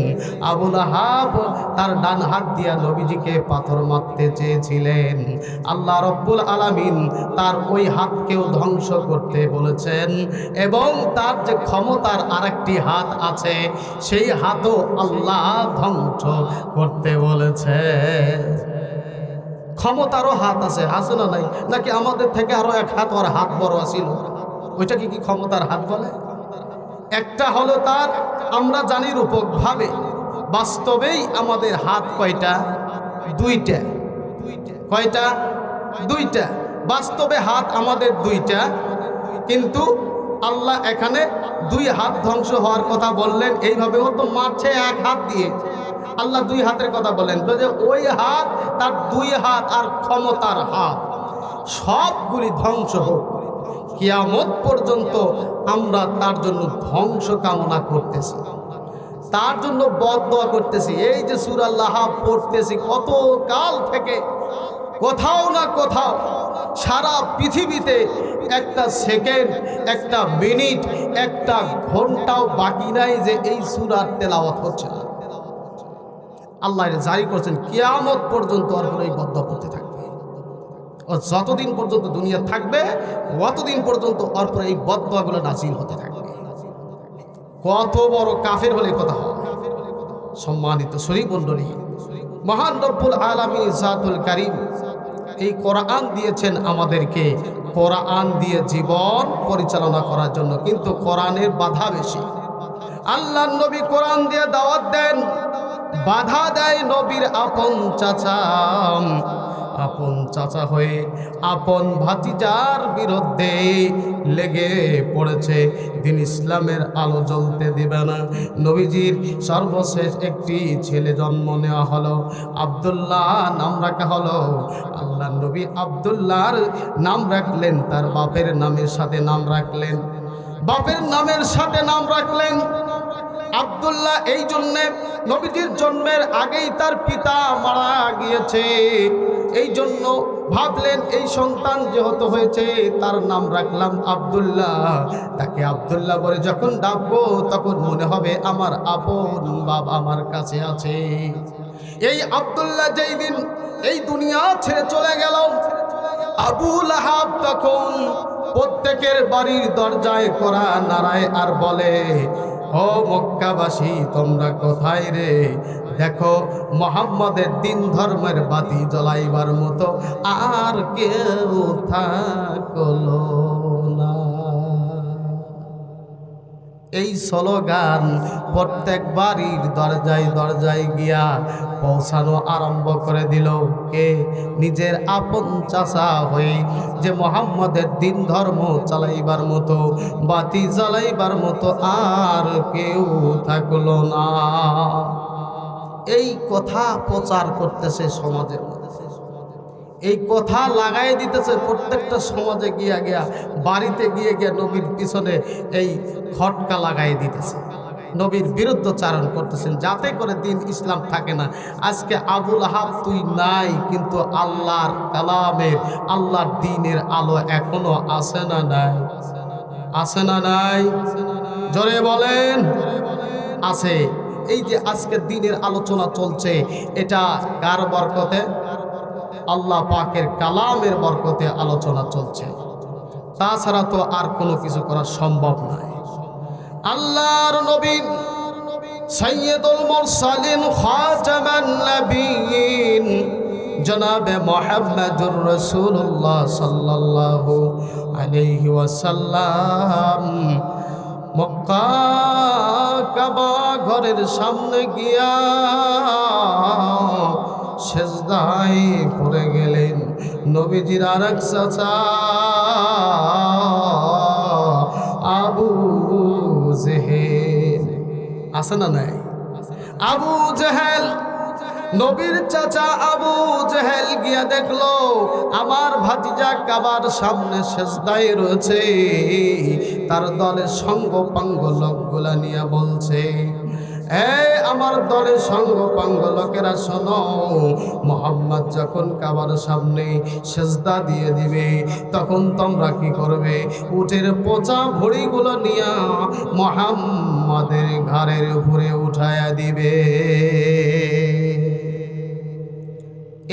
আবু লাহাব তার ডান হাত দিয়া নবীজিকে পাথর মারতে চেয়েছিলেন। আল্লাহ রব্বুল আলামিন তার ওই হাতকেও ধ্বংস করতে বলেছেন, এবং তার যে ক্ষমতার আরেকটি হাত আছে সেই হাতও আল্লাহ ধ্বংস করতে বলেছে। ক্ষমতারও হাত আছে, আছে না নাই? নাকি আমাদের থেকে আরো 1 হাত ওর হাত বড় আছিল? ওইটাকে কি ক্ষমতার হাত বলে? একটা হলো তার আমরা জানি রূপকভাবে, বাস্তবেই আমাদের হাত কয়টা? 2টা। কয়টা? 2টা। বাস্তবে হাত আমাদের 2টা, কিন্তু আল্লাহ এখানে 2 হাত ধ্বংস হওয়ার কথা বললেন। এইভাবে ও তো মারছে 1 হাত দিয়ে, আল্লাহ 2 হাতের কথা বলেন। তো যে ওই হাত, তার 2 হাত আর ক্ষমতার হাত সবগুলি ধ্বংস হোক। কিয়ামত পর্যন্ত আমরা তার জন্য ধ্বংস কামনা করতেছি, তার জন্য বদদোয়া করতেছি। এই যে সূরা লাহাব পড়তেছি কত কাল থেকে, কোথাও না কোথাও সারা পৃথিবীতে একটা সেকেন্ড, একটা মিনিট, একটা ঘন্টাও বাকি নাই যে এই সূরার তেলাওয়াত হচ্ছে না। আল্লাহ জারি করছেন কিয়ামত পর্যন্ত আর কোনো এই বদদোয়া করতে থাকবে। ও যতদিন পর্যন্ত দুনিয়া থাকবে অতদিন পর্যন্ত ওর পরে এই বদদোয়াগুলো নাজিল হতে থাকবে। কত বড় কাফের হলে কথা হয়। সম্মানিত শরীফ মণ্ডলী, মহান রব্বুল আলামিন জাতুল কারীম এই কোরআন দিয়েছেন আমাদেরকে, কোরআন দিয়ে জীবন পরিচালনা করার জন্য, কিন্তু কোরআনের বাধা বেশি। আল্লাহর নবী কোরআন দিয়ে দাওয়াত দেন, বাধা দেয় নবীর আপন চাচা হয়ে আপন ভাতিজার বিরুদ্ধে লেগে পড়েছে। দিন ইসলামের আলো জ্বলতে দিবে না। নবীজির সর্বশেষ একটি ছেলে জন্ম নেওয়া হলো, আব্দুল্লাহ নাম রাখা হলো। আল্লাহ নবী আব্দুল্লাহর নাম রাখলেন, তার বাপের নামের সাথে নাম রাখলেন, বাপের নামের সাথে নাম রাখলেন আব্দুল্লাহ। এই জন্যে নবীজির জন্মের আগেই তার পিতা মারা গিয়েছে, এই জন্য ভাবলেন এই সন্তান যেহেতু হয়েছে তার নাম রাখলাম আব্দুল্লাহ। তাকে আব্দুল্লাহ বলে যখন ডাকবো তখন মনে হবে আমার আপন বাবা আমার কাছে আছে। এই আব্দুল্লাহ যেই দিন এই দুনিয়া ছেড়ে চলে গেল, আবু লাহাব তখন প্রত্যেকের বাড়ির দরজায় করা নাড়ায় আর বলে, ও মক্কাবাসী তোমরা কোথায় রে? দেখো মুহাম্মাদের দিন ধর্মের বাতি জ্বলাইবার মতো আর কেউ থাকলো না। এই স্লোগান প্রত্যেক বাড়ির দরজায় দরজায় গিয়া পৌঁছানো আরম্ভ করে দিল। কে? নিজের আপন চাচা হয়ে, যে মুহাম্মাদের দিন ধর্ম চালাইবার মতো, বাতি জ্বালাইবার মতো আর কেউ থাকলো না। এই কথা প্রচার করতেছে সমাজের মধ্যে, এই কথা লাগাই দিতেছে প্রত্যেকটা সমাজে গিয়া গিয়া, বাড়িতে গিয়ে গিয়া নবীর পিছনে এই খটকা লাগাই দিতেছে, নবীর বিরুদ্ধচারণ করতেছেন, যাতে করে দিন ইসলাম থাকে না। আজকে আবু লাহাব তুই নাই, কিন্তু আল্লাহর কালামের, আল্লাহর দ্বীনের আলো এখনো আছে না নাই? আছে না নাই? জোরে বলেন। আছে। এই যে আজকে দ্বীনের আলোচনা চলছে, এটা কার বরকতে? আল্লাহ পাকের কালামের বরকতে আলোচনা চলছে, তাছাড়া তো আর কোনো কিছু করা সম্ভব নয়। আল্লাহর নবী সাইয়্যিদুল মুরসালিন খাতামান নবিয়্যিন জনাবে মুহাম্মদুর রাসূলুল্লাহ সাল্লাল্লাহু আলাইহি ওয়াসাল্লাম মক্কা কাবা ঘরের সামনে গিয়া সেজদায় পড়ে গেলেন। নবীজির আরেক চাচা আবু জেহেল, আছে না নাই? আবু জেহেল, নবীর চাচা আবু জেহেল গিয়া দেখলো আমার ভাতিজা কাবার সামনে সেজদায় রয়েছে। তার দলের সঙ্গ পাঙ্গ লোকগুলা নিয়ে বলছে, আমার দলের সঙ্গ পাঙ্গ লোকেরা শোনো, মুহাম্মদ যখন কাবার সামনে সেজদা দিয়ে দিবে তখন তোমরা কি করবে? উটের পচা ভুঁড়িগুলো নিয়ে মুহাম্মাদের ঘাড়ের উপরে উঠায়া দিবে।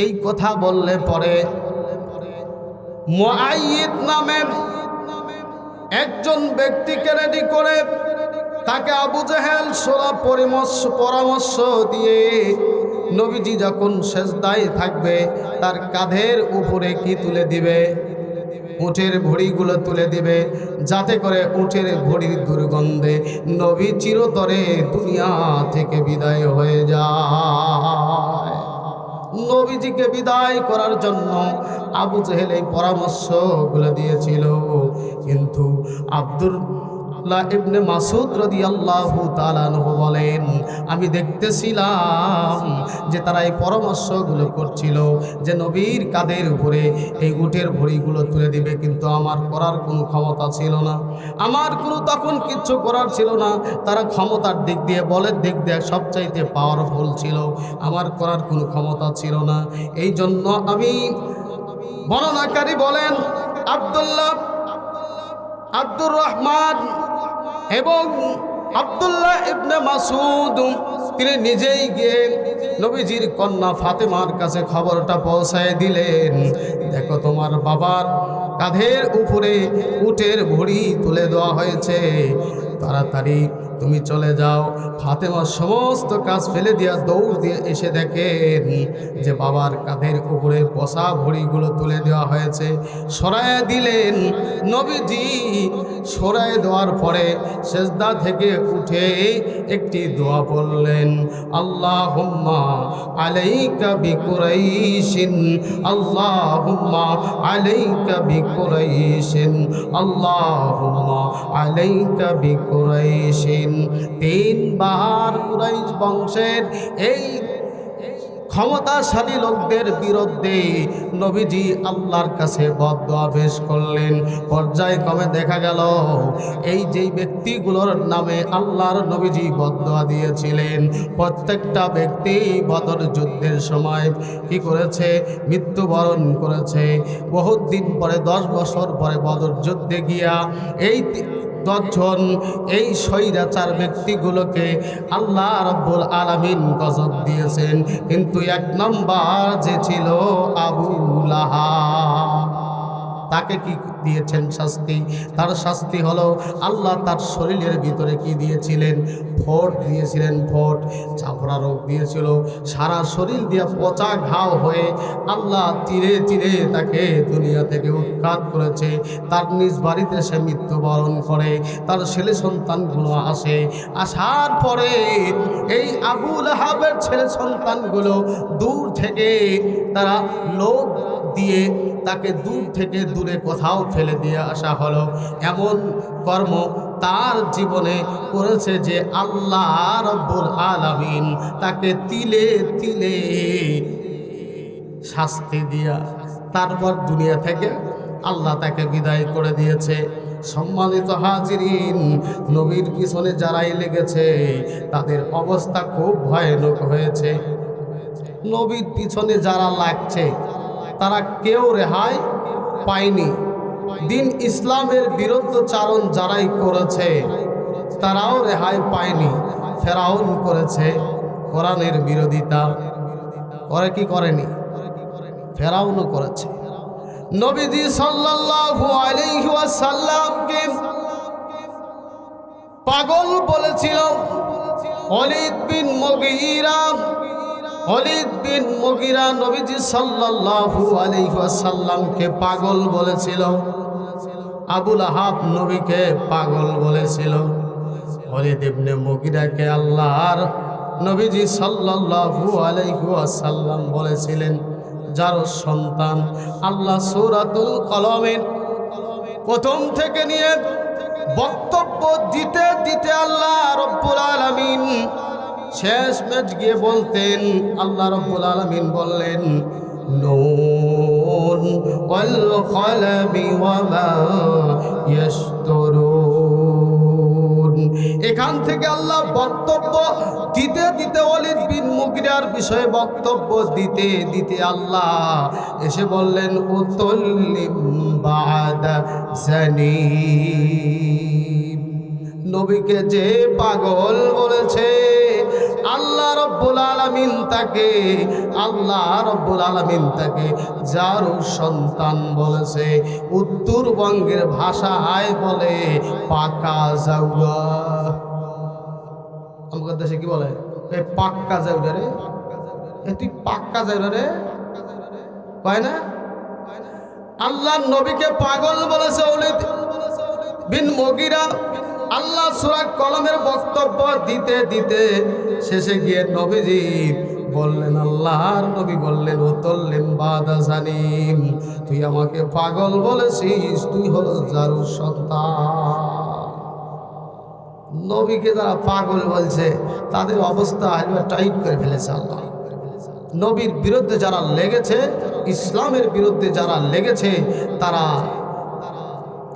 এই কথা বললে পরে মুআইয়িদ নামে একজন ব্যক্তিকে রেডি করে তাকে আবু জেহেল সোলা পরামর্শ দিয়ে নবীজি যখন সেজদায় থাকবে তার কাঁধের উপরে কি তুলে দিবে? উটের ভুঁড়িগুলো তুলে দিবে, যাতে করে উটের ভুঁড়ির দুর্গন্ধে নবী চিরতরে দুনিয়া থেকে বিদায় হয়ে যায়। নবীজিকে বিদায় করার জন্য আবু জেহেল এই পরামর্শগুলো দিয়েছিল, কিন্তু আব্দুল্লাহ ইবনে মাসউদ রাদিয়াল্লাহু তাআলা আনহু বলেন, আমি দেখতেছিলাম যে তারা এই পরামর্শগুলো করছিল যে নবীর কাঁধের উপরে এই উটের ভড়িগুলো তুলে দিবে, কিন্তু আমার করার কোনো ক্ষমতা ছিল না, আমার কোনো তখন কিচ্ছু করার ছিল না। তারা ক্ষমতার দিক দিয়ে, বলের দিক দিয়ে সবচাইতে পাওয়ারফুল ছিল, আমার করার কোনো ক্ষমতা ছিল না। এই জন্য আমি, বর্ণনাকারী বলেন আব্দুর রহমান এবং আব্দুল্লাহ ইবনে মাসউদ তিনি নিজেই গিয়ে নবীজির কন্যা ফাতেমার কাছে খবরটা পৌঁছায় দিলেন, দেখো তোমার বাবার কাঁধের উপরে উটের ভড়ি তুলে দেওয়া হয়েছে, তাড়াতাড়ি তুমি চলে যাও। ফাতেমা সমস্ত কাজ ফেলে দিয়া দৌড় দিয়ে এসে দেখেন যে বাবার কাঁধের উপরে বসা ভড়িগুলো তুলে দেওয়া হয়েছে। সরায় দিলেন নবীজি। সরায় দেওয়ার পরে সেজদা থেকে উঠে একটি দোয়া পড়লেন, আল্লাহুম্মা আলাইকা বিকুরাইশিন, আল্লাহুম্মা আলাইকা বিকুরাইশিন, আল্লাহুম্মা আলাইকা বিকুরাইশিন। তিনবার কুরাইশ বংশের এই ক্ষমতাশালী লোকদের বিরুদ্ধে নবীজি আল্লাহর কাছে বদদোয়া পেশ করলেন। পর্যায়ক্রমে দেখা গেল এই যেই ব্যক্তিগুলোর নামে আল্লাহর নবীজি বদদোয়া দিয়েছিলেন, প্রত্যেকটা ব্যক্তি বদর যুদ্ধের সময় কি করেছে? মৃত্যুবরণ করেছে। বহুত দিন পরে, 10 বছর পরে বদর যুদ্ধে গিয়া এই 10 জন এই স্বৈরাচার ব্যক্তিগুলোকে আল্লাহ রাব্বুল আলামিন গজব দিয়েছেন। কিন্তু 1 নম্বর যে ছিল আবু লাহাব, তাকে কি দিয়েছেন শাস্তি? তার শাস্তি হলো আল্লাহ তার শরীরের ভিতরে কি দিয়েছিলেন? ফোট দিয়েছিলেন। ফোট, চাপড়া রোগ দিয়েছিল, সারা শরীর দিয়ে পচা ঘাও হয়ে আল্লাহ ধীরে ধীরে তাকে দুনিয়া থেকে উৎখাত করেছে। তার নিজ বাড়িতে সে মৃত্যুবরণ করে। তার ছেলে সন্তানগুলো আসে, আসার পরে এই আবু লাহাবের ছেলে সন্তানগুলো দূর থেকে তারা লোক দিয়ে তাকে দূর থেকে দূরে কোথাও ফেলে দিয়ে আসা হলো। এমন কর্ম তার জীবনে করেছে যে আল্লাহ রাব্বুল আলামিন তাকে তিলে তিলে শাস্তি দিয়া তারপর দুনিয়া থেকে আল্লাহ তাকে বিদায় করে দিয়েছে। সম্মানিত হাজিরিন, নবীর পিছনে যারাই লেগেছে তাদের অবস্থা খুব ভয়ানক হয়েছে। নবীর পিছনে যারা লাগছে তারা কেউ রেহাই পায়নি। দিন ইসলামের বিরুদ্ধচারণ যারাই করেছে তারাও রেহাই পায়নি। ফেরাউন করেছে কোরআনের বিরোধিতা, করে কি করেনি? ফেরাউনও করেছে। নবীজি সাল্লাল্লাহু আলাইহি ওয়াসাল্লামকে পাগল বলেছিল ওলীদ বিন মুগীরা। ওলীদ বিন মুগীরা নবীজি সাল্লাল্লাহু আলাইহি ওয়াসাল্লামকে পাগল বলেছিল। আবু লাহাব নবীকে পাগল বলেছিল। ওলীদ ইবনে মুগীরাকে আল্লাহর নবীজি সাল্লাল্লাহু আলাইহি ওয়াসাল্লাম বলেছিলেন যার সন্তান। আল্লাহ সূরাতুল কলমের প্রথম থেকে নিয়ে বক্তব্য দিতে দিতে আল্লাহ রব্বুল আলামিন শেষ ম্যাচ গিয়ে বলতেন, আল্লাহ রব্বুল আলামিন বললেন নুন ওয়াল কলমি ওয়া মা ইয়াসতুরুন। এখান থেকে আল্লাহ বক্তব্য দিতে দিতে ওলীদ বিন মুগীরার বিষয়ে বক্তব্য দিতে দিতে আল্লাহ এসে বললেন উতুল্লিম বাদা জানিব। নবীকে যে পাগল বলেছে আল্লাহ রব্বুল আলামিন তাকে যারু সন্তান বলেছে। উত্তরবঙ্গের ভাষায় বলে পাকা জাউরা। আমাদের দেশে কি বলে? এই পাক্কা জাউরা রে, তুই পাক্কা জাউরা রে কয় না? আল্লাহ নবীকে পাগল বলেছে ওলীদ বিন মুগীরা। আল্লাহ সূরা কলমের বক্তব্য দিতে দিতে শেষে গিয়ে নবীজি বললেন, আল্লাহর নবী বললেন উতুল্লিম বাদা জানিম, তুই আমাকে পাগল বলেছিস, তুই হলো যারু সন্তান। নবীকে যারা পাগল বলছে তাদের অবস্থা টাইট করে ফেলেছে আল্লাহ। নবীর বিরুদ্ধে যারা লেগেছে, ইসলামের বিরুদ্ধে যারা লেগেছে, তারা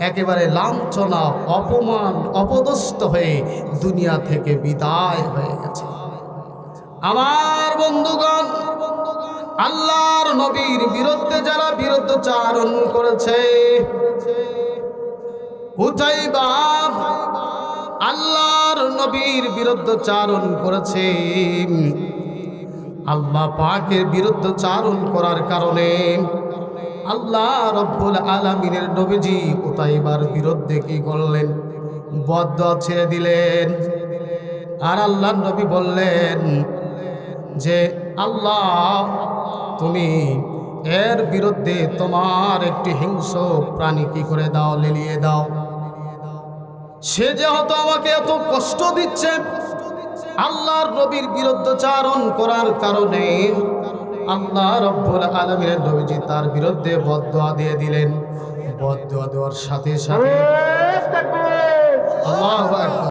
একেবারে লাঞ্ছনা, অপমান, অপদস্থ হয়ে দুনিয়া থেকে বিদায় হয়ে গেছে। আমার বন্ধুগণ, আল্লাহর নবীর বিরুদ্ধে যারা বিরুদ্ধাচরণ করেছে, উতাইবা আল্লাহর নবীর বিরুদ্ধাচরণ করেছে। আল্লাহ পাকের বিরুদ্ধাচরণ করার কারণে আল্লাহ রব্বুল আলামিনের নবীজি উতাইবার বিরুদ্ধে কি করলেন? বদদোয়া ছেড়ে দিলেন। আর আল্লাহর নবী বললেন যে আল্লাহ, তুমি এর বিরুদ্ধে তোমার একটি হিংস্র প্রাণী কি করে দাও, লেলিয়ে দাও। সে যেহেতু আমাকে এত কষ্ট দিচ্ছে, আল্লাহর নবীর বিরুদ্ধাচরণ করার কারণে আল্লাহ রব্বুল আলামিনের নবীজি তার বিরুদ্ধে বদদোয়া দিয়ে দিলেন। বদদোয়া দেওয়ার সাথে সাথে আল্লাহু আকবার।